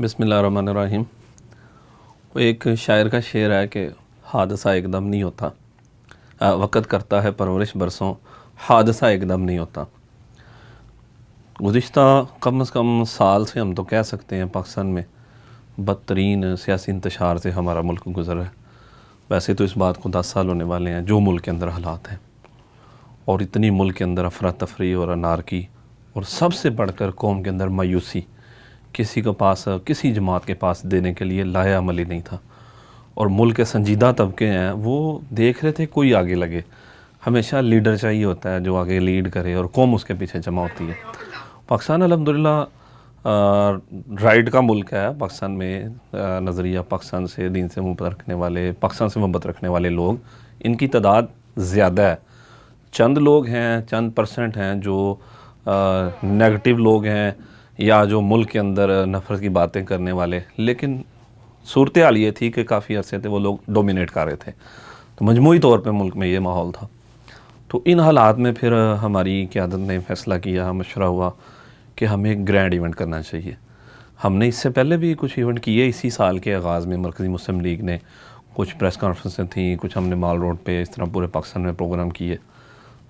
بسم اللہ الرحمن الرحیم۔ ایک شاعر کا شعر ہے کہ حادثہ ایک دم نہیں ہوتا، وقت کرتا ہے پرورش برسوں، حادثہ ایک دم نہیں ہوتا۔ گزشتہ کم از کم سال سے ہم تو کہہ سکتے ہیں پاکستان میں بدترین سیاسی انتشار سے ہمارا ملک گزر ہے۔ ویسے تو اس بات کو 10 سال ہونے والے ہیں جو ملک کے اندر حالات ہیں، اور اتنی ملک کے اندر افراتفری اور انارکی، اور سب سے بڑھ کر قوم کے اندر مایوسی، کسی کے پاس کسی جماعت کے پاس دینے کے لیے لایا عملی نہیں تھا، اور ملک کے سنجیدہ طبقے ہیں وہ دیکھ رہے تھے کوئی آگے لگے۔ ہمیشہ لیڈر چاہیے ہوتا ہے جو آگے لیڈ کرے اور قوم اس کے پیچھے جمع ہوتی ہے۔ پاکستان الحمدللہ رائٹ کا ملک ہے۔ پاکستان میں نظریہ پاکستان سے دین سے محبت رکھنے والے، پاکستان سے محبت رکھنے والے لوگ، ان کی تعداد زیادہ ہے۔ چند لوگ ہیں، چند پرسنٹ ہیں جو نیگٹیو لوگ ہیں یا جو ملک کے اندر نفرت کی باتیں کرنے والے، لیکن صورتحال یہ تھی کہ کافی عرصے تھے وہ لوگ ڈومینیٹ کر رہے تھے، تو مجموعی طور پہ ملک میں یہ ماحول تھا۔ تو ان حالات میں پھر ہماری قیادت نے فیصلہ کیا، مشورہ ہوا کہ ہمیں ایک گرینڈ ایونٹ کرنا چاہیے۔ ہم نے اس سے پہلے بھی کچھ ایونٹ کیے، اسی سال کے آغاز میں مرکزی مسلم لیگ نے کچھ پریس کانفرنسیں تھیں، کچھ ہم نے مال روڈ پہ اس طرح پورے پاکستان میں پروگرام کیے۔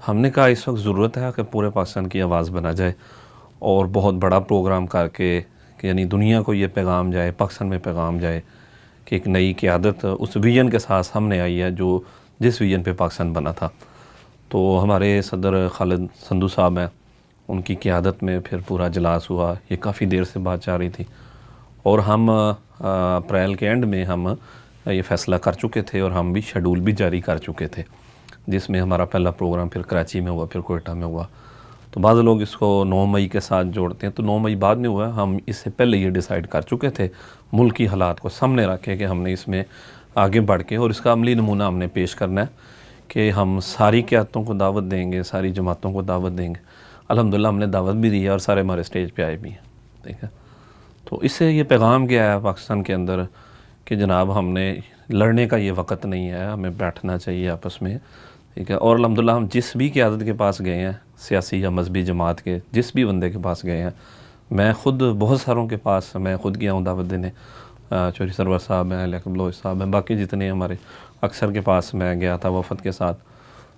ہم نے کہا اس وقت ضرورت ہے کہ پورے پاکستان کی آواز بنا جائے اور بہت بڑا پروگرام کر کے کہ یعنی دنیا کو یہ پیغام جائے، پاکستان میں پیغام جائے کہ ایک نئی قیادت اس ویژن کے ساتھ ہم نے آئی ہے جو جس ویژن پہ پاکستان بنا تھا۔ تو ہمارے صدر خالد سندھو صاحب ہیں، ان کی قیادت میں پھر پورا اجلاس ہوا۔ یہ کافی دیر سے بات چل رہی تھی، اور ہم اپریل کے اینڈ میں ہم یہ فیصلہ کر چکے تھے، اور ہم بھی شیڈول بھی جاری کر چکے تھے، جس میں ہمارا پہلا پروگرام پھر کراچی میں ہوا، پھر کوئٹہ میں ہوا۔ تو بعض لوگ اس کو 9 مئی کے ساتھ جوڑتے ہیں، تو 9 مئی بعد میں ہوا۔ ہم اس سے پہلے یہ ڈیسائیڈ کر چکے تھے، ملک کی حالات کو سامنے رکھے کہ ہم نے اس میں آگے بڑھ کے، اور اس کا عملی نمونہ ہم نے پیش کرنا ہے کہ ہم ساری قیادتوں کو دعوت دیں گے، ساری جماعتوں کو دعوت دیں گے۔ الحمدللہ ہم نے دعوت بھی دی ہے، اور سارے ہمارے اسٹیج پہ آئے بھی ہیں، ٹھیک ہے۔ تو اس سے یہ پیغام کیا ہے پاکستان کے اندر کہ جناب ہم نے لڑنے کا یہ وقت نہیں ہے، ہمیں بیٹھنا چاہیے آپس میں، ٹھیک ہے۔ اور الحمدللہ ہم جس بھی قیادت کے پاس گئے ہیں، سیاسی یا مذہبی جماعت کے جس بھی بندے کے پاس گئے ہیں، میں خود بہت ساروں کے پاس میں خود گیا ہوں دعوت دینے، چوہدری سرور صاحب ہیں، لیاقت بلوچ صاحب ہیں، باقی جتنے ہمارے اکثر کے پاس میں گیا تھا وفد کے ساتھ،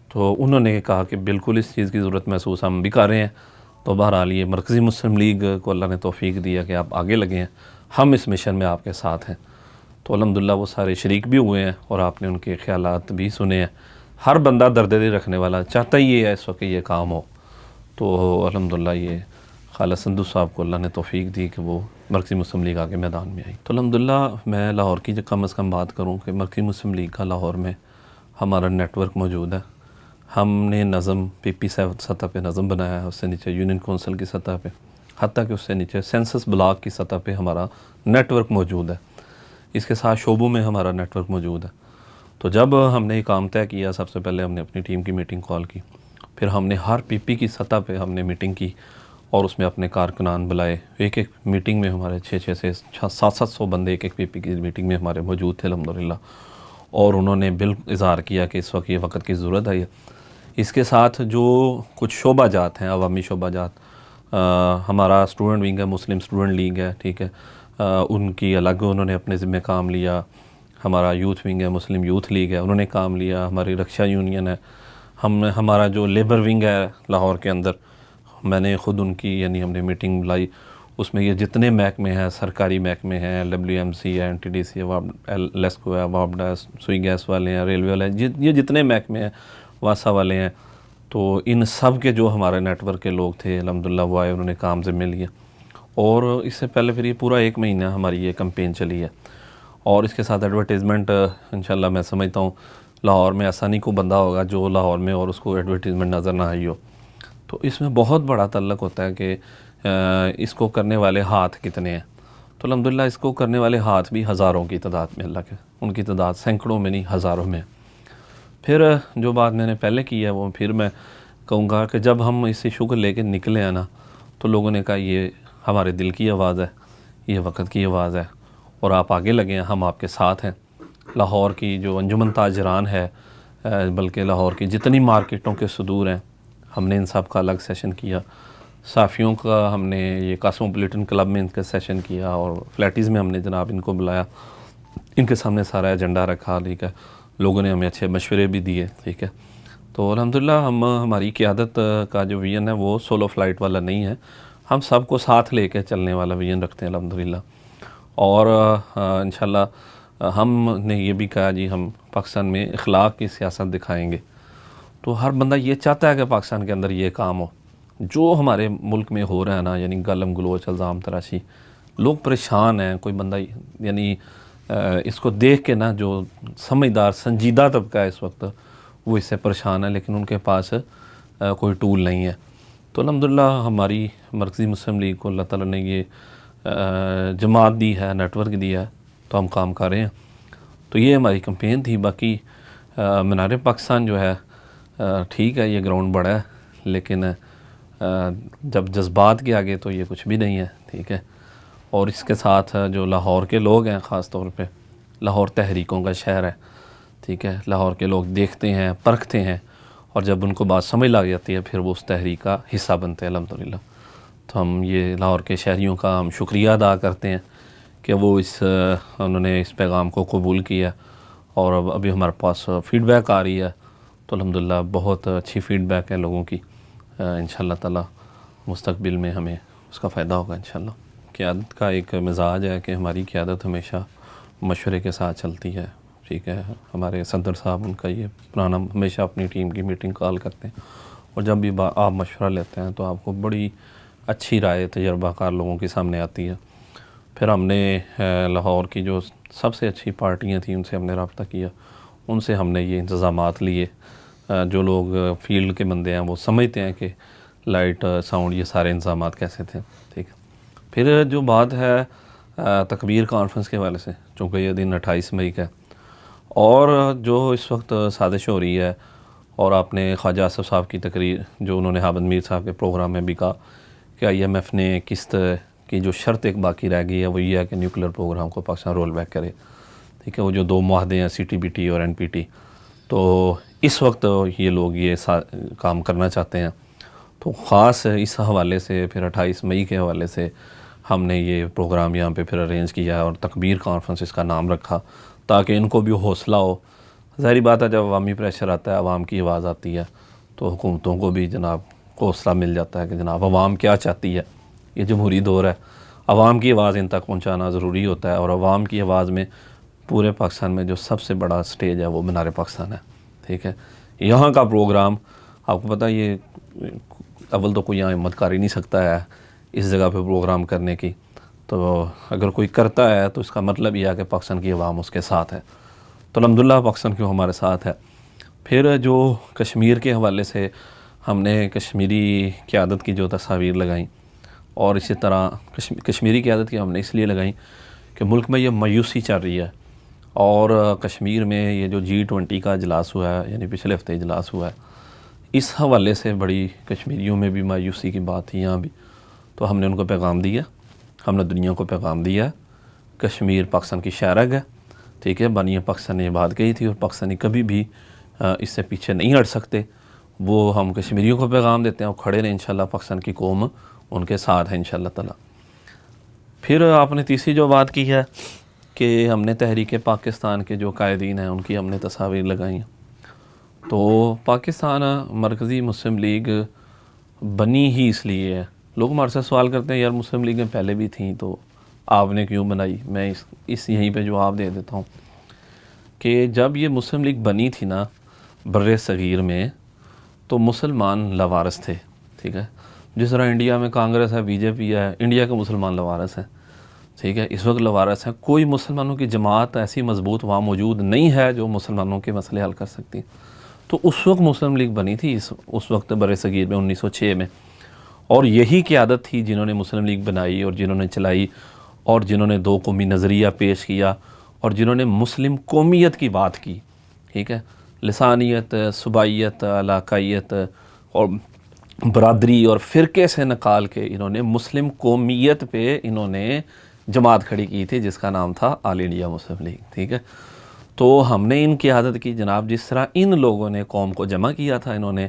تو انہوں نے کہا کہ بالکل اس چیز کی ضرورت محسوس ہم بھی کر رہے ہیں۔ تو بہرحال یہ مرکزی مسلم لیگ کو اللہ نے توفیق دیا کہ آپ آگے لگے ہیں، ہم اس مشن میں آپ کے ساتھ ہیں۔ تو الحمدللہ وہ سارے شریک بھی ہوئے ہیں، اور آپ نے ان کے خیالات بھی سنے ہیں۔ ہر بندہ درد دل رکھنے والا چاہتا ہی یہ ہے اس وقت یہ کام ہو۔ تو الحمدللہ یہ خالد سندھو صاحب کو اللہ نے توفیق دی کہ وہ مرکزی مسلم لیگ آگے میدان میں آئی۔ تو الحمدللہ میں لاہور کی جو کم از کم بات کروں کہ مرکزی مسلم لیگ کا لاہور میں ہمارا نیٹ ورک موجود ہے۔ ہم نے نظم پی پی سطح پہ نظم بنایا ہے، اس سے نیچے یونین کونسل کی سطح پہ، حتیٰ کہ اس سے نیچے سینسس بلاک کی سطح پہ ہمارا نیٹ ورک موجود ہے۔ اس کے ساتھ شعبوں میں ہمارا نیٹ ورک موجود ہے۔ تو جب ہم نے یہ کام طے کیا، سب سے پہلے ہم نے اپنی ٹیم کی میٹنگ کال کی، پھر ہم نے ہر پی پی کی سطح پہ ہم نے میٹنگ کی، اور اس میں اپنے کارکنان بلائے۔ ایک ایک میٹنگ میں ہمارے 600 سے 700 بندے ایک ایک پی پی کی میٹنگ میں ہمارے موجود تھے الحمدللہ، اور انہوں نے اظہار کیا کہ اس وقت یہ وقت کی ضرورت ہے۔ اس کے ساتھ جو کچھ شعبہ جات ہیں، عوامی شعبہ جات، ہمارا اسٹوڈنٹ ونگ ہے، مسلم اسٹوڈنٹ لیگ ہے، ٹھیک ہے، ان کی الگ انہوں نے اپنے ذمہ کام لیا۔ ہمارا یوتھ ونگ ہے، مسلم یوتھ لیگ ہے، انہوں نے کام لیا۔ ہماری رکشا یونین ہے، ہمارا جو لیبر ونگ ہے لاہور کے اندر، میں نے خود ان کی یعنی ہم نے میٹنگ بلائی۔ اس میں یہ جتنے محکمے ہیں، سرکاری محکمے ہیں، WMC ہے، NTDC ہے، لیسکو ہے، وابڈا ہے، سوئی گیس والے ہیں، ریلوے والے ہیں، یہ جتنے محکمے ہیں، واسا والے ہیں، تو ان سب کے جو ہمارے نیٹ ورک کے لوگ تھے الحمدللہ وہ آئے، انہوں نے کام ذمہ لیا۔ اور اس سے پہلے پھر یہ پورا 1 مہینہ ہماری یہ کمپین چلی ہے، اور اس کے ساتھ ایڈورٹیزمنٹ انشاءاللہ میں سمجھتا ہوں لاہور میں ایسا نہیں کوئی بندہ ہوگا جو لاہور میں اور اس کو ایڈورٹیزمنٹ نظر نہ آئی ہو۔ تو اس میں بہت بڑا تعلق ہوتا ہے کہ اس کو کرنے والے ہاتھ کتنے ہیں۔ تو الحمدللہ اس کو کرنے والے ہاتھ بھی ہزاروں کی تعداد میں، اللہ کے ان کی تعداد سینکڑوں میں نہیں ہزاروں میں۔ پھر جو بات میں نے پہلے کی ہے وہ پھر میں کہوں گا کہ جب ہم اس ایشو کو لے کے نکلے ہیں نا، تو لوگوں نے کہا یہ ہمارے دل کی آواز ہے، یہ وقت کی آواز ہے، اور آپ آگے لگے ہیں، ہم آپ کے ساتھ ہیں۔ لاہور کی جو انجمن تاجران ہے، بلکہ لاہور کی جتنی مارکیٹوں کے صدور ہیں، ہم نے ان سب کا الگ سیشن کیا۔ صحافیوں کا ہم نے یہ کاسموپولیٹن کلب میں ان کا سیشن کیا اور فلیٹیز میں ہم نے جناب ان کو بلایا، ان کے سامنے سارا ایجنڈا رکھا، ٹھیک ہے، لوگوں نے ہمیں اچھے مشورے بھی دیے، ٹھیک ہے۔ تو الحمدللہ ہماری قیادت کا جو ویژن ہے وہ سولو فلائٹ والا نہیں ہے، ہم سب کو ساتھ لے کے چلنے والا ویژن رکھتے ہیں الحمدللہ۔ اور انشاءاللہ ہم نے یہ بھی کہا جی ہم پاکستان میں اخلاق کی سیاست دکھائیں گے، تو ہر بندہ یہ چاہتا ہے کہ پاکستان کے اندر یہ کام ہو جو ہمارے ملک میں ہو رہا ہے نا، یعنی گالم گلوچ، الزام تراشی، لوگ پریشان ہیں، کوئی بندہ یعنی اس کو دیکھ کے نا جو سمجھدار سنجیدہ طبقہ ہے اس وقت وہ اس سے پریشان ہے، لیکن ان کے پاس کوئی ٹول نہیں ہے۔ تو الحمدللہ ہماری مرکزی مسلم لیگ کو اللہ تعالیٰ نے یہ جماعت دی ہے، نیٹ ورک دیا ہے، تو ہم کام کر رہے ہیں۔ تو یہ ہماری کمپین تھی۔ باقی مینار پاکستان جو ہے ٹھیک ہے، یہ گراؤنڈ بڑا ہے، لیکن جب جذبات کے آگے تو یہ کچھ بھی نہیں ہے، ٹھیک ہے۔ اور اس کے ساتھ جو لاہور کے لوگ ہیں، خاص طور پہ لاہور تحریکوں کا شہر ہے، ٹھیک ہے، لاہور کے لوگ دیکھتے ہیں، پرکھتے ہیں، اور جب ان کو بات سمجھ لگ جاتی ہے پھر وہ اس تحریک کا حصہ بنتے ہیں الحمدللہ۔ تو ہم یہ لاہور کے شہریوں کا ہم شکریہ ادا کرتے ہیں کہ وہ انہوں نے اس پیغام کو قبول کیا، اور ابھی ہمارے پاس فیڈ بیک آ رہی ہے، تو الحمدللہ بہت اچھی فیڈ بیک ہے لوگوں کی۔ انشاءاللہ تعالی مستقبل میں ہمیں اس کا فائدہ ہوگا انشاءاللہ۔ قیادت کا ایک مزاج ہے کہ ہماری قیادت ہمیشہ مشورے کے ساتھ چلتی ہے، ٹھیک ہے۔ ہمارے صدر صاحب ان کا یہ پرانا ہمیشہ اپنی ٹیم کی میٹنگ کال کرتے ہیں، اور جب بھی آپ مشورہ لیتے ہیں تو آپ کو بڑی اچھی رائے تجربہ کار لوگوں کے سامنے آتی ہے۔ پھر ہم نے لاہور کی جو سب سے اچھی پارٹیاں تھیں ان سے ہم نے رابطہ کیا، ان سے ہم نے یہ انتظامات لیے۔ جو لوگ فیلڈ کے بندے ہیں وہ سمجھتے ہیں کہ لائٹ، ساؤنڈ، یہ سارے انتظامات کیسے تھے، ٹھیک ہے۔ پھر جو بات ہے تکبیر کانفرنس کے حوالے سے، چونکہ یہ دن 28 مئی کا ہے، اور جو اس وقت سازش ہو رہی ہے، اور آپ نے خواجہ آصف صاحب کی تقریر جو انہوں نے حامد میر صاحب کے پروگرام میں بھی کہا کہ IMF نے قسط کی جو شرط ایک باقی رہ گئی ہے وہ یہ ہے کہ نیوکلیر پروگرام کو پاکستان رول بیک کرے، ٹھیک ہے۔ وہ جو 2 معاہدے ہیں CTBT اور NPT، تو اس وقت یہ لوگ یہ کام کرنا چاہتے ہیں، تو خاص اس حوالے سے پھر 28 مئی کے حوالے سے ہم نے یہ پروگرام یہاں پہ پھر ارینج کیا ہے، اور تکبیر کانفرنس اس کا نام رکھا تاکہ ان کو بھی حوصلہ ہو۔ ظاہری بات ہے جب عوامی پریشر آتا ہے، عوام کی آواز آتی ہے، تو حکومتوں کو بھی جناب حوصلہ مل جاتا ہے کہ جناب عوام کیا چاہتی ہے۔ یہ جمہوری دور ہے، عوام کی آواز ان تک پہنچانا ضروری ہوتا ہے، اور عوام کی آواز میں پورے پاکستان میں جو سب سے بڑا سٹیج ہے وہ مینار پاکستان ہے، ٹھیک ہے۔ یہاں کا پروگرام آپ کو پتہ، یہ اول تو کوئی یہاں ہمت کر ہی نہیں سکتا ہے اس جگہ پہ پروگرام کرنے کی، تو اگر کوئی کرتا ہے تو اس کا مطلب یہ ہے کہ پاکستان کی عوام اس کے ساتھ ہے، تو الحمدللہ پاکستان کیوں ہمارے ساتھ ہے۔ پھر جو کشمیر کے حوالے سے ہم نے کشمیری قیادت کی جو تصاویر لگائیں، اور اسی طرح کشمیری قیادت کی ہم نے اس لیے لگائیں کہ ملک میں یہ مایوسی چل رہی ہے، اور کشمیر میں یہ جو G20 کا اجلاس ہوا ہے، یعنی پچھلے ہفتے اجلاس ہوا ہے، اس حوالے سے بڑی کشمیریوں میں بھی مایوسی کی بات تھی یہاں بھی، تو ہم نے ان کو پیغام دیا، ہم نے دنیا کو پیغام دیا، کشمیر پاکستان کی شہرگ ہے، ٹھیک ہے۔ بانی پاکستان نے یہ بات کہی تھی، اور پاکستانی کبھی بھی اس سے پیچھے نہیں ہٹ سکتے، وہ ہم کشمیریوں کو پیغام دیتے ہیں، اور کھڑے رہیں انشاءاللہ، پاکستان کی قوم ان کے ساتھ ہے انشاءاللہ تعالی۔ پھر آپ نے تیسری جو بات کی ہے کہ ہم نے تحریک پاکستان کے جو قائدین ہیں ان کی ہم نے تصاویر لگائی ہیں، تو پاکستان مرکزی مسلم لیگ بنی ہی اس لیے ہے۔ لوگ ہمارے سے سوال کرتے ہیں یار مسلم لیگیں پہلے بھی تھیں تو آپ نے کیوں بنائی؟ میں اس یہیں پہ جواب دے دیتا ہوں کہ جب یہ مسلم لیگ بنی تھی نا بر صغیر میں، تو مسلمان لاوارث تھے، ٹھیک ہے۔ جس طرح انڈیا میں کانگریس ہے، BJP ہے، انڈیا کے مسلمان لاوارث ہیں، ٹھیک ہے، اس وقت لاوارث ہیں۔ کوئی مسلمانوں کی جماعت ایسی مضبوط وہاں موجود نہیں ہے جو مسلمانوں کے مسئلے حل کر سکتی۔ تو اس وقت مسلم لیگ بنی تھی، اس وقت بر صغیر میں 1906 میں، اور یہی قیادت تھی جنہوں نے مسلم لیگ بنائی اور جنہوں نے چلائی، اور جنہوں نے 2 قومی نظریہ پیش کیا، اور جنہوں نے مسلم قومیت کی بات کی، ٹھیک ہے، لسانیت، صوبائیت، علاقائیت اور برادری اور فرقے سے نکال کے انہوں نے مسلم قومیت پہ انہوں نے جماعت کھڑی کی تھی جس کا نام تھا آل انڈیا مسلم لیگ، ٹھیک ہے۔ تو ہم نے ان کی عادت کی جناب، جس طرح ان لوگوں نے قوم کو جمع کیا تھا، انہوں نے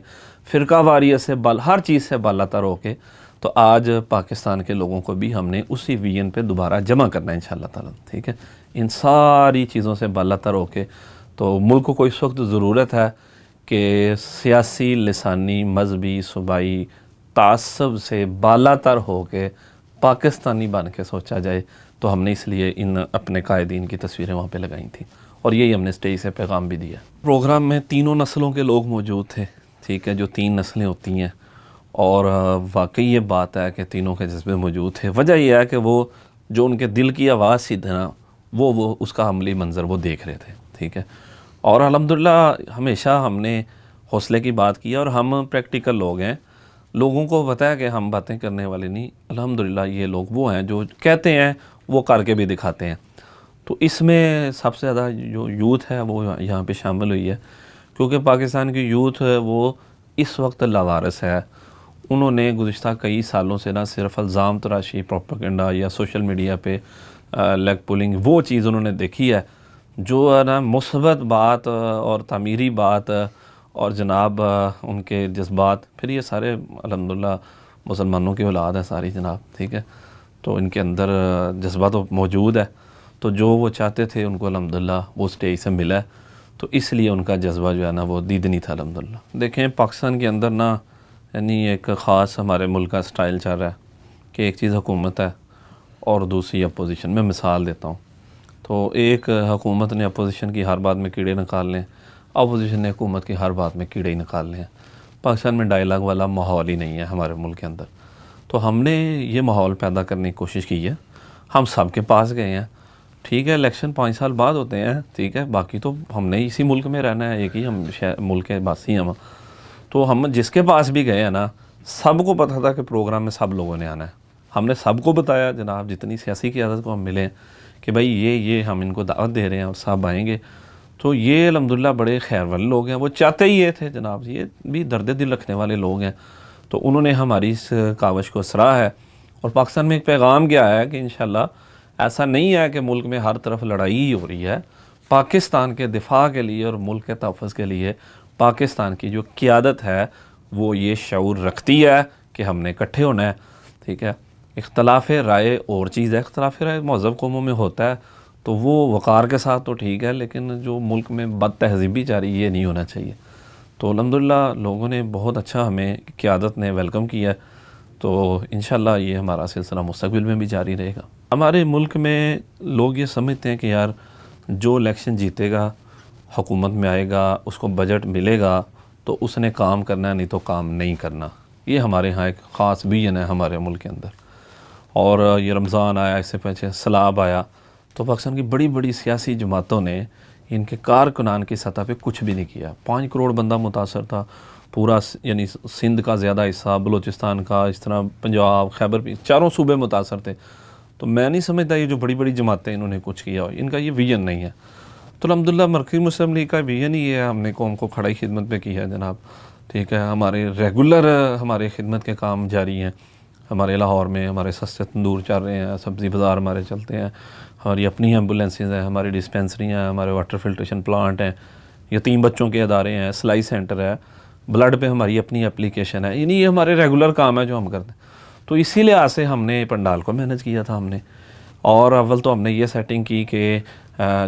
فرقہ واریت سے ہر چیز سے بالاتر ہو کے تو آج پاکستان کے لوگوں کو بھی ہم نے اسی ویژن پہ دوبارہ جمع کرنا ہے انشاءاللہ تعالیٰ، ٹھیک ہے، ان ساری چیزوں سے بالا تر ہو کے۔ تو ملک کو اس وقت ضرورت ہے کہ سیاسی، لسانی، مذہبی، صوبائی تعصب سے بالا تر ہو کے پاکستانی بن کے سوچا جائے۔ تو ہم نے اس لیے ان اپنے قائدین کی تصویریں وہاں پہ لگائی تھیں، اور یہی ہم نے اسٹیج سے پیغام بھی دیا۔ پروگرام میں تینوں نسلوں کے لوگ موجود تھے، ٹھیک ہے، جو 3 نسلیں ہوتی ہیں، اور واقعی یہ بات ہے کہ تینوں کے جذبے موجود تھے۔ وجہ یہ ہے کہ وہ جو ان کے دل کی آواز سی تھی نا، وہ اس کا عملی منظر وہ دیکھ رہے تھے، ٹھیک ہے۔ اور الحمدللہ ہمیشہ ہم نے حوصلے کی بات کی، اور ہم پریکٹیکل لوگ ہیں، لوگوں کو پتہ ہے کہ ہم باتیں کرنے والے نہیں۔ الحمدللہ یہ لوگ وہ ہیں جو کہتے ہیں وہ کر کے بھی دکھاتے ہیں۔ تو اس میں سب سے زیادہ جو یوتھ ہے وہ یہاں پہ شامل ہوئی ہے، کیونکہ پاکستان کی یوتھ وہ اس وقت لاوارث ہے۔ انہوں نے گزشتہ کئی سالوں سے نہ صرف الزام تراشی، پروپیگنڈا یا سوشل میڈیا پہ لیگ پولنگ، وہ چیز انہوں نے دیکھی ہے جو ہے نا مثبت بات اور تعمیری بات، اور جناب ان کے جذبات، پھر یہ سارے الحمدللہ مسلمانوں کی اولاد ہے ساری جناب، ٹھیک ہے، تو ان کے اندر جذبہ تو موجود ہے۔ تو جو وہ چاہتے تھے ان کو الحمدللہ وہ اسٹیج سے ملا ہے، تو اس لیے ان کا جذبہ جو ہے نا وہ دیدنی تھا الحمدللہ۔ دیکھیں پاکستان کے اندر نا یعنی ایک خاص ہمارے ملک کا سٹائل چل رہا ہے کہ ایک چیز حکومت ہے اور دوسری اپوزیشن۔ میں مثال دیتا ہوں، تو ایک حکومت نے اپوزیشن کی ہر بات میں کیڑے نکال لیں، اپوزیشن نے حکومت کی ہر بات میں کیڑے ہی نکال لیں۔ پاکستان میں ڈائلاگ والا ماحول ہی نہیں ہے ہمارے ملک کے اندر۔ تو ہم نے یہ ماحول پیدا کرنے کی کوشش کی ہے، ہم سب کے پاس گئے ہیں، ٹھیک ہے، الیکشن 5 سال بعد ہوتے ہیں، ٹھیک ہے، باقی تو ہم نے اسی ملک میں رہنا ہے، ایک ہی ہم ملک کے باسی ہم۔ تو ہم جس کے پاس بھی گئے ہیں نا، سب کو پتہ تھا کہ پروگرام میں سب لوگوں نے آنا ہے۔ ہم نے سب کو بتایا جناب، جتنی سیاسی قیادت کو ہم ملے کہ بھائی یہ ہم ان کو دعوت دے رہے ہیں اور سب آئیں گے۔ تو یہ الحمدللہ بڑے خیر والے لوگ ہیں، وہ چاہتے ہی یہ تھے جناب، یہ بھی درد دل رکھنے والے لوگ ہیں۔ تو انہوں نے ہماری اس کاوش کو سراہا ہے، اور پاکستان میں ایک پیغام گیا ہے کہ انشاءاللہ ایسا نہیں ہے کہ ملک میں ہر طرف لڑائی ہی ہو رہی ہے۔ پاکستان کے دفاع کے لیے اور ملک کے تحفظ کے لیے پاکستان کی جو قیادت ہے وہ یہ شعور رکھتی ہے کہ ہم نے اکٹھے ہونا ہے، ٹھیک ہے۔ اختلاف رائے اور چیز ہے، اختلاف رائے مہذب قوموں میں ہوتا ہے تو وہ وقار کے ساتھ تو ٹھیک ہے، لیکن جو ملک میں بد تہذیبی جاری یہ نہیں ہونا چاہیے۔ تو الحمدللہ لوگوں نے بہت اچھا، ہمیں قیادت نے ویلکم کیا ہے، تو انشاءاللہ یہ ہمارا سلسلہ مستقبل میں بھی جاری رہے گا۔ ہمارے ملک میں لوگ یہ سمجھتے ہیں کہ یار جو الیکشن جیتے گا، حکومت میں آئے گا، اس کو بجٹ ملے گا تو اس نے کام کرنا ہے، نہیں تو کام نہیں کرنا۔ یہ ہمارے ہاں ایک خاص ویژن ہے ہمارے ملک کے اندر۔ اور یہ رمضان آیا، اس سے پہلے سیلاب آیا، تو پاکستان کی بڑی بڑی سیاسی جماعتوں نے ان کے کارکنان کی سطح پہ کچھ بھی نہیں کیا۔ 5 کروڑ بندہ متاثر تھا، پورا یعنی سندھ کا زیادہ حصہ، بلوچستان کا، اس طرح پنجاب، خیبر بھی، چاروں صوبے متاثر تھے۔ تو میں نہیں سمجھتا یہ جو بڑی بڑی جماعتیں انہوں نے کچھ کیا ہو، ان کا یہ ویژن نہیں ہے۔ تو الحمدللہ مرکزی مسلم لیگ کا ویژن ہی ہے، ہم نے قوم کو کھڑائی خدمت پہ کی ہے جناب، ٹھیک ہے۔ ہمارے ریگولر ہمارے خدمت کے کام جاری ہیں، ہمارے لاہور میں ہمارے سستے تندور چل رہے ہیں، سبزی بازار ہمارے چلتے ہیں، ہماری اپنی ایمبولینسز ہیں، ہماری ڈسپینسریاں ہیں، ہمارے واٹر فلٹریشن پلانٹ ہیں، یتیم بچوں کے ادارے ہیں، سلائی سینٹر ہے، بلڈ پہ ہماری اپنی اپلیکیشن ہے، یعنی یہ ہمارے ریگولر کام ہے جو ہم کرتے ہیں۔ تو اسی لحاظ سے ہم نے پنڈال کو مینیج کیا تھا ہم نے، اور اول تو ہم نے یہ سیٹنگ کی کہ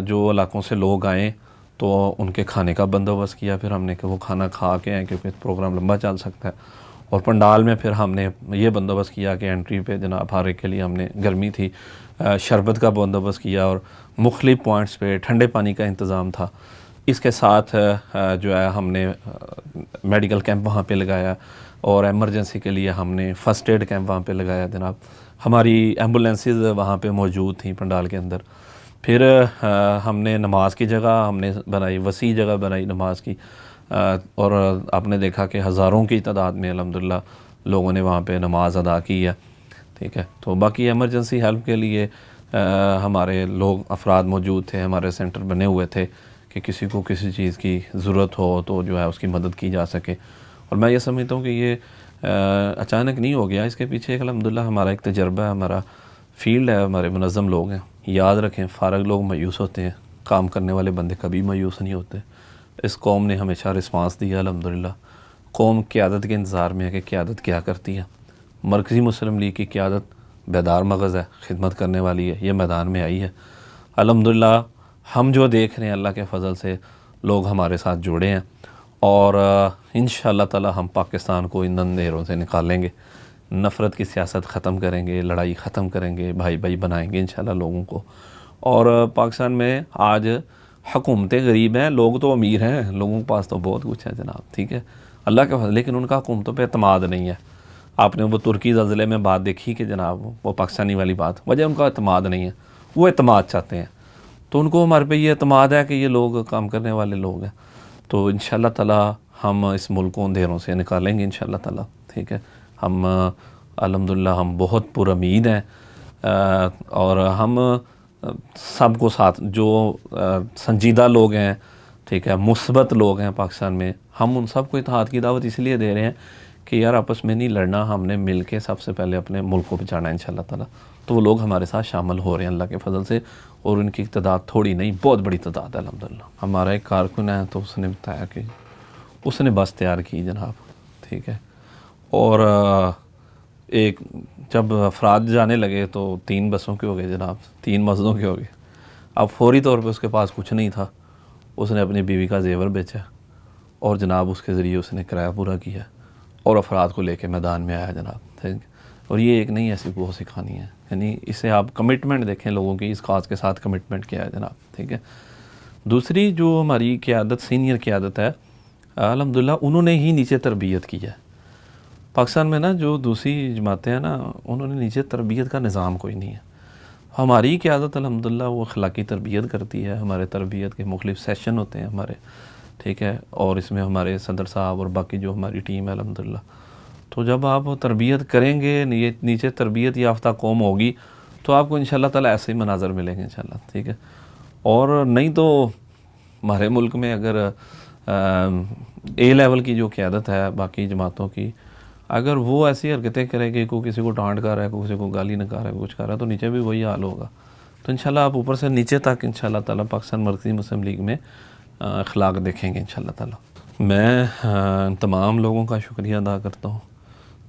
جو علاقوں سے لوگ آئیں تو ان کے کھانے کا بندوبست کیا، پھر ہم نے کہ وہ کھانا کھا کے آئیں کیونکہ پروگرام لمبا چل سکتا ہے۔ اور پنڈال میں پھر ہم نے یہ بندوبست کیا کہ انٹری پہ جناب ہر ایک کے لیے ہم نے، گرمی تھی، شربت کا بندوبست کیا، اور مختلف پوائنٹس پہ ٹھنڈے پانی کا انتظام تھا۔ اس کے ساتھ جو ہے ہم نے میڈیکل کیمپ وہاں پہ لگایا، اور ایمرجنسی کے لیے ہم نے فرسٹ ایڈ کیمپ وہاں پہ لگایا جناب۔ ہماری ایمبولینسز وہاں پہ موجود تھیں پنڈال کے اندر۔ پھر ہم نے نماز کی جگہ ہم نے بنائی، وسیع جگہ بنائی نماز کی، اور آپ نے دیکھا کہ ہزاروں کی تعداد میں الحمدللہ لوگوں نے وہاں پہ نماز ادا کی ہے، ٹھیک ہے۔ تو باقی ایمرجنسی ہیلپ کے لیے ہمارے لوگ افراد موجود تھے، ہمارے سینٹر بنے ہوئے تھے کہ کسی کو کسی چیز کی ضرورت ہو تو جو ہے اس کی مدد کی جا سکے۔ اور میں یہ سمجھتا ہوں کہ یہ اچانک نہیں ہو گیا، اس کے پیچھے الحمدللہ ہمارا ایک تجربہ ہے، ہمارا فیلڈ ہے، ہمارے منظم لوگ ہیں۔ یاد رکھیں فارغ لوگ مایوس ہوتے ہیں، کام کرنے والے بندے کبھی مایوس نہیں ہوتے۔ اس قوم نے ہمیشہ رسپانس دیا الحمدللہ۔ قوم قیادت کے انتظار میں ہے کہ قیادت کیا کرتی ہے، مرکزی مسلم لیگ کی قیادت بیدار مغز ہے، خدمت کرنے والی ہے، یہ میدان میں آئی ہے۔ الحمدللہ ہم جو دیکھ رہے ہیں اللہ کے فضل سے لوگ ہمارے ساتھ جڑے ہیں، اور انشاءاللہ تعالی ہم پاکستان کو ان اندھیروں سے نکالیں گے، نفرت کی سیاست ختم کریں گے، لڑائی ختم کریں گے، بھائی بھائی بنائیں گے انشاءاللہ لوگوں کو۔ اور پاکستان میں آج حکومتیں غریب ہیں، لوگ تو امیر ہیں، لوگوں کے پاس تو بہت کچھ ہے جناب، ٹھیک ہے اللہ کے فضل، لیکن ان کا حکومتوں پہ اعتماد نہیں ہے۔ آپ نے وہ ترکی زلزلے میں بات دیکھی کہ جناب وہ پاکستانی والی بات، وجہ ان کا اعتماد نہیں ہے، وہ اعتماد چاہتے ہیں، تو ان کو ہمارے پہ یہ اعتماد ہے کہ یہ لوگ کام کرنے والے لوگ ہیں، تو انشاءاللہ تعالی ہم اس ملک کو اندھیروں سے نکالیں گے انشاءاللہ تعالی، ٹھیک ہے۔ ہم الحمدللہ ہم بہت پر امید ہیں، اور ہم سب کو ساتھ جو سنجیدہ لوگ ہیں، ٹھیک ہے، مثبت لوگ ہیں پاکستان میں، ہم ان سب کو اتحاد کی دعوت اس لیے دے رہے ہیں کہ یار آپس میں نہیں لڑنا، ہم نے مل کے سب سے پہلے اپنے ملک کو بچانا ہے انشاءاللہ تعالی۔ تو وہ لوگ ہمارے ساتھ شامل ہو رہے ہیں اللہ کے فضل سے، اور ان کی تعداد تھوڑی نہیں، بہت بڑی تعداد ہے الحمدللہ۔ ہمارا ایک کارکن ہے تو اس نے بتایا کہ اس نے بس تیار کی جناب، ٹھیک ہے، اور ایک جب افراد جانے لگے تو 3 بسوں کے ہو گئے جناب، 3 مسجدوں کے ہو گئے۔ اب فوری طور پہ اس کے پاس کچھ نہیں تھا، اس نے اپنی بیوی کا زیور بیچا اور جناب اس کے ذریعے اس نے کرایہ پورا کیا اور افراد کو لے کے میدان میں آیا جناب، ٹھیک ہے۔ اور یہ ایک نہیں، ایسی بہت سی کہانی ہے، یعنی اسے آپ کمٹمنٹ دیکھیں لوگوں کی، اس کاز کے ساتھ کمٹمنٹ کیا ہے جناب، ٹھیک ہے۔ دوسری جو ہماری قیادت، سینئر قیادت ہے الحمدللہ، انہوں نے ہی نیچے تربیت کی ہے پاکستان میں نا، جو دوسری جماعتیں ہیں نا انہوں نے نیچے تربیت کا نظام کوئی نہیں ہے۔ ہماری قیادت الحمدللہ وہ اخلاقی تربیت کرتی ہے، ہمارے تربیت کے مختلف سیشن ہوتے ہیں ہمارے، ٹھیک ہے، اور اس میں ہمارے صدر صاحب اور باقی جو ہماری ٹیم ہے الحمدللہ، تو جب آپ تربیت کریں گے، نیچے تربیت یافتہ قوم ہوگی تو آپ کو انشاءاللہ تعالی ایسے ہی مناظر ملیں گے انشاءاللہ، ٹھیک ہے۔ اور نہیں تو ہمارے ملک میں اگر اے لیول کی جو قیادت ہے باقی جماعتوں کی، اگر وہ ایسی حرکتیں کرے کہ کوئی کسی کو ڈانٹ کر رہا ہے، کوئی کسی کو گالی نہ کر رہا ہے، کچھ کر رہا ہے، تو نیچے بھی وہی حال ہوگا۔ تو انشاءاللہ آپ اوپر سے نیچے تک انشاءاللہ تعالی پاکستان مرکزی مسلم لیگ میں اخلاق دیکھیں گے انشاءاللہ تعالی۔ میں تمام لوگوں کا شکریہ ادا کرتا ہوں،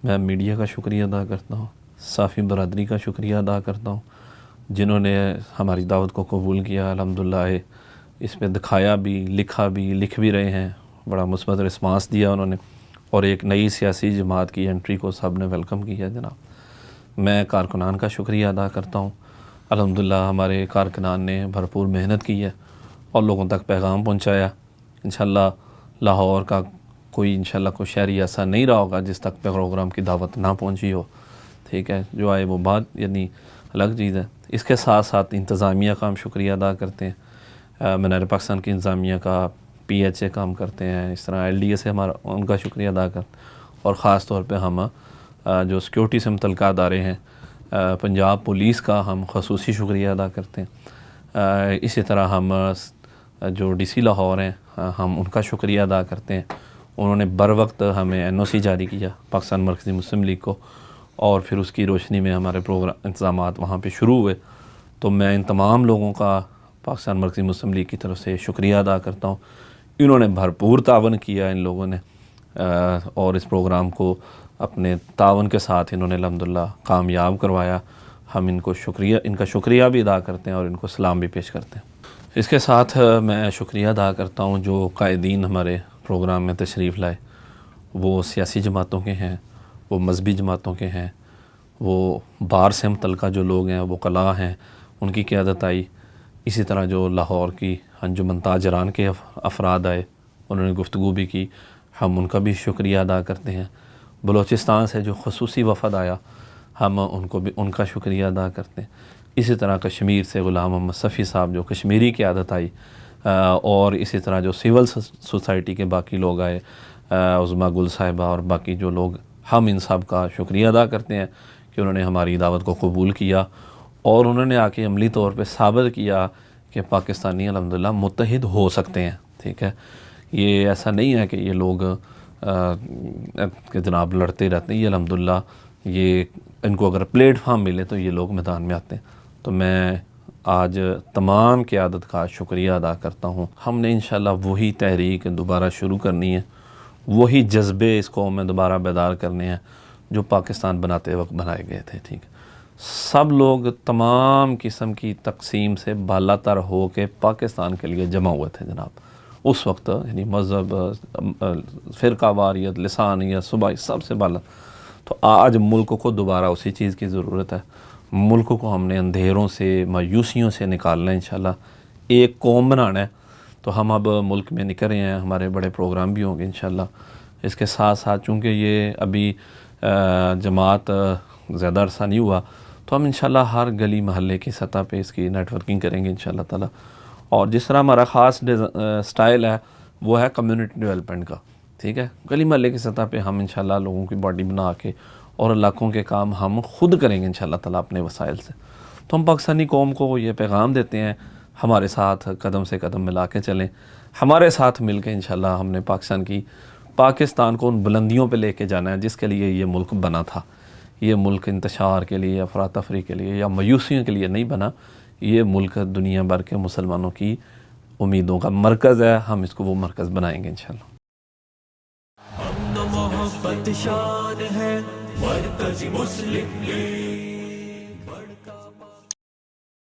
میں میڈیا کا شکریہ ادا کرتا ہوں، صحافی برادری کا شکریہ ادا کرتا ہوں، جنہوں نے ہماری دعوت کو قبول کیا، الحمدللہ اس پہ دکھایا بھی، لکھا بھی، لکھ بھی رہے ہیں، بڑا مثبت رسپانس دیا انہوں نے، اور ایک نئی سیاسی جماعت کی انٹری کو سب نے ویلکم کیا جناب۔ میں کارکنان کا شکریہ ادا کرتا ہوں، الحمدللہ ہمارے کارکنان نے بھرپور محنت کی ہے اور لوگوں تک پیغام پہنچایا۔ انشاءاللہ لاہور کا کوئی انشاءاللہ کوئی شہری ایسا نہیں رہا ہوگا جس تک پروگرام کی دعوت نہ پہنچی ہو، ٹھیک ہے، جو آئے وہ بات یعنی الگ چیز ہے۔ اس کے ساتھ ساتھ انتظامیہ کا ہم شکریہ ادا کرتے ہیں، منار پاکستان کی انتظامیہ کا، پی ایچ اے کام کرتے ہیں، اس طرح ایل ڈی اے سے ہمارا ان کا شکریہ ادا کرتے ہیں، اور خاص طور پہ ہم جو سیکیورٹی سے متعلقہ ادارے ہیں، پنجاب پولیس کا ہم خصوصی شکریہ ادا کرتے ہیں۔ اسی طرح ہم جو ڈی سی لاہور ہیں ہم ان کا شکریہ ادا کرتے ہیں، انہوں نے بر وقت ہمیں این او سی جاری کیا پاکستان مرکزی مسلم لیگ کو، اور پھر اس کی روشنی میں ہمارے پروگرام انتظامات وہاں پہ شروع ہوئے۔ تو میں ان تمام لوگوں کا پاکستان مرکزی مسلم لیگ کی طرف سے شکریہ ادا کرتا ہوں، انہوں نے بھرپور تعاون کیا ان لوگوں نے، اور اس پروگرام کو اپنے تعاون کے ساتھ انہوں نے الحمدللہ کامیاب کروایا۔ ہم ان کا شکریہ بھی ادا کرتے ہیں اور ان کو سلام بھی پیش کرتے ہیں۔ اس کے ساتھ میں شکریہ ادا کرتا ہوں جو قائدین ہمارے پروگرام میں تشریف لائے، وہ سیاسی جماعتوں کے ہیں، وہ مذہبی جماعتوں کے ہیں، وہ بار سے متعلقہ جو لوگ ہیں، وہ قلاع ہیں، ان کی قیادت آئی۔ اسی طرح جو لاہور کی انجمن تاجران کے افراد آئے، انہوں نے گفتگو بھی کی، ہم ان کا بھی شکریہ ادا کرتے ہیں۔ بلوچستان سے جو خصوصی وفد آیا، ہم ان کا شکریہ ادا کرتے ہیں۔ اسی طرح کشمیر سے غلام محمد صفی صاحب جو کشمیری قیادت آئی، اور اسی طرح جو سول سوسائٹی کے باقی لوگ آئے، عظمیٰ گل صاحبہ اور باقی جو لوگ، ہم ان سب کا شکریہ ادا کرتے ہیں کہ انہوں نے ہماری دعوت کو قبول کیا، اور انہوں نے آ کے عملی طور پہ ثابت کیا کہ پاکستانی الحمدللہ متحد ہو سکتے ہیں، ٹھیک ہے۔ یہ ایسا نہیں ہے کہ یہ لوگ کہ جناب لڑتے رہتے ہیں، یہ الحمدللہ یہ ان کو اگر پلیٹ فارم ملے تو یہ لوگ میدان میں آتے ہیں۔ تو میں آج تمام قیادت کا شکریہ ادا کرتا ہوں۔ ہم نے انشاءاللہ وہی تحریک دوبارہ شروع کرنی ہے، وہی جذبے اس قوم میں دوبارہ بیدار کرنے ہیں، جو پاکستان بناتے وقت بنائے گئے تھے. ٹھیک ہے، سب لوگ تمام قسم کی تقسیم سے بالا تر ہو کے پاکستان کے لیے جمع ہوئے تھے جناب اس وقت، یعنی مذہب، فرقہ واریت، لسانیت، صوبائی، سب سے بالا. تو آج ملک کو دوبارہ اسی چیز کی ضرورت ہے. ملک کو ہم نے اندھیروں سے، مایوسیوں سے نکالنا ہے انشاءاللہ، ایک قوم بنانا ہے. تو ہم اب ملک میں نکل رہے ہیں، ہمارے بڑے پروگرام بھی ہوں گے انشاءاللہ. اس کے ساتھ ساتھ چونکہ یہ ابھی جماعت زیادہ عرصہ نہیں ہوا، تو ہم انشاءاللہ ہر گلی محلے کی سطح پہ اس کی نیٹ ورکنگ کریں گے انشاءاللہ تعالی. اور جس طرح ہمارا خاص سٹائل ہے وہ ہے کمیونٹی ڈیولپمنٹ کا. ٹھیک ہے، گلی محلے کی سطح پہ ہم انشاءاللہ لوگوں کی باڈی بنا کے اور علاقوں کے کام ہم خود کریں گے انشاءاللہ تعالی اپنے وسائل سے. تو ہم پاکستانی قوم کو یہ پیغام دیتے ہیں، ہمارے ساتھ قدم سے قدم ملا کے چلیں، ہمارے ساتھ مل کے انشاءاللہ ہم نے پاکستان کو ان بلندیوں پہ لے کے جانا ہے جس کے لیے یہ ملک بنا تھا. یہ ملک انتشار کے لیے، افراتفری کے لیے یا مایوسیوں کے لیے نہیں بنا. یہ ملک دنیا بھر کے مسلمانوں کی امیدوں کا مرکز ہے. ہم اس کو وہ مرکز بنائیں گے انشاءاللہ. محبت شان ہے مرکز مسلم لیگ.